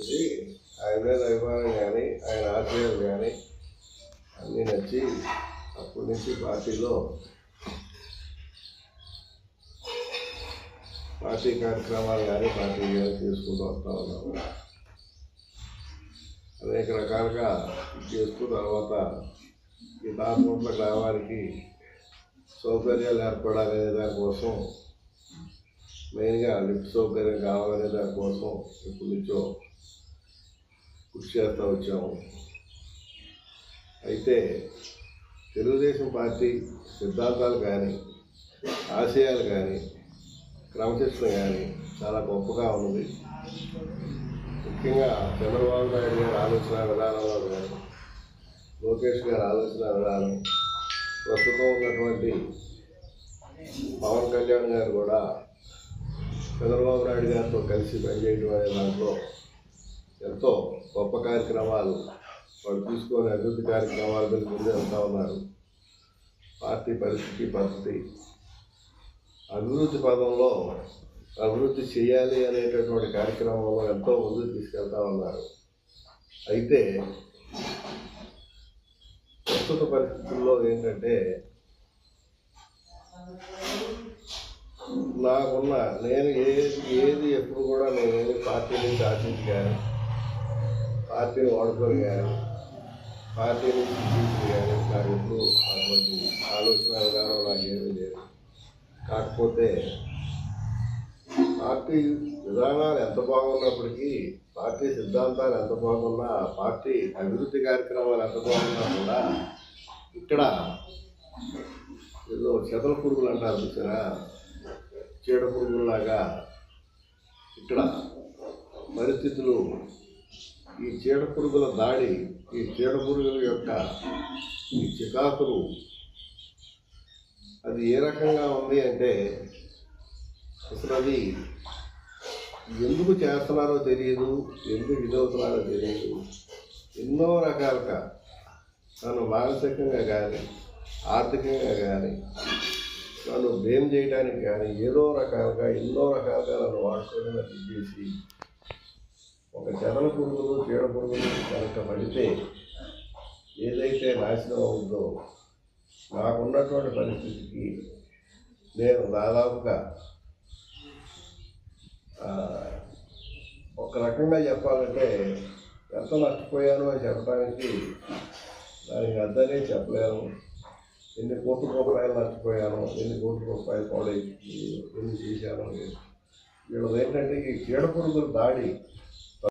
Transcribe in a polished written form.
ఇది ఆయన మీద అభిమానం కానీ ఆయన ఆశయాలు కానీ అన్నీ నచ్చి అప్పటి నుంచి పార్టీ కార్యక్రమాలు కానీ పార్టీ కానీ చేసుకుంటూ వస్తూ ఉన్నాము. అనేక రకాలుగా చేసుకున్న తర్వాత ఈ తాతముట్ల గ్రామానికి సౌకర్యాలు ఏర్పడాలనే దానికోసం, మెయిన్గా లిఫ్ట్ సౌకర్యం కావాలనే దానికోసం ఇప్పటి నుంచో కృషి చేస్తూ వచ్చాము. అయితే తెలుగుదేశం పార్టీ సిద్ధాంతాలు కానీ ఆశయాలు కానీ క్రమశిక్షణ కానీ చాలా గొప్పగా ఉన్నది. ముఖ్యంగా చంద్రబాబు నాయుడు గారి ఆలోచన విధానంలో కానీ లోకేష్ గారి ఆలోచన విధానం, ప్రస్తుతం ఉన్నటువంటి పవన్ కళ్యాణ్ గారు కూడా చంద్రబాబు నాయుడు గారితో కలిసి పనిచేయడం అనే దాంట్లో ఎంతో గొప్ప కార్యక్రమాలు వాళ్ళు తీసుకొని అభివృద్ధి కార్యక్రమాల మీద ముందు వెళ్తూ ఉన్నారు. పార్టీ పరిస్థితి పద్ధతి అభివృద్ధి పదంలో అభివృద్ధి చేయాలి అనేటటువంటి కార్యక్రమంలో ఎంతో ముందుకు తీసుకెళ్తా ఉన్నారు. అయితే ప్రస్తుత పరిస్థితుల్లో ఏంటంటే నేను ఏది ఎప్పుడు కూడా నేను పార్టీ నుంచి ఆశించి కానీ పార్టీని వాడుకొని కానీ పార్టీ నుంచి తీసుకుని కానీ నాకు ఎప్పుడు అటువంటి ఆలోచన విధానం నాకు ఏమీ లేదు. కాకపోతే పార్టీ విధానాలు ఎంత బాగున్నప్పటికీ, పార్టీ సిద్ధాంతాలు ఎంత బాగున్నా, పార్టీ అభివృద్ధి కార్యక్రమాలు ఎంత బాగున్నా కూడా ఇక్కడ ఏదో చెదల పురుగులు అంటారు చూసారా, చీడ పురుగుల్లాగా ఇక్కడ పరిస్థితులు, ఈ చీడ పురుగుల దాడి, ఈ చీడ పురుగుల యొక్క ఈ చికాకులు అది ఏ రకంగా ఉంది అంటే అసలు అది ఎందుకు చేస్తున్నారో తెలియదు, ఎందుకు ఇదవుతున్నారో తెలియదు. ఎన్నో రకాలుగా తను మానసికంగా కానీ ఆర్థికంగా కానీ నన్ను బ్లేమ్ చేయడానికి కానీ ఎన్నో రకాలుగా నన్ను వాడుకొని నన్ను చేసి ఒక చెదల పురుగులు చీడ పురుగులు కనుక పడితే ఏదైతే నాశనం అవుతుందో నాకున్నటువంటి పరిస్థితికి నేను దాదాపుగా ఒక రకంగా చెప్పాలంటే ఎంత నష్టపోయాను అని చెప్పడానికి దానికి అర్థమే చెప్పలేను. ఎన్ని కోట్ల రూపాయలు నష్టపోయాను, ఎన్ని కోట్ల రూపాయలు పాడైంది, ఎన్ని చేశాను. వీళ్ళది ఏంటంటే ఈ చీడ పురుగుల దాడి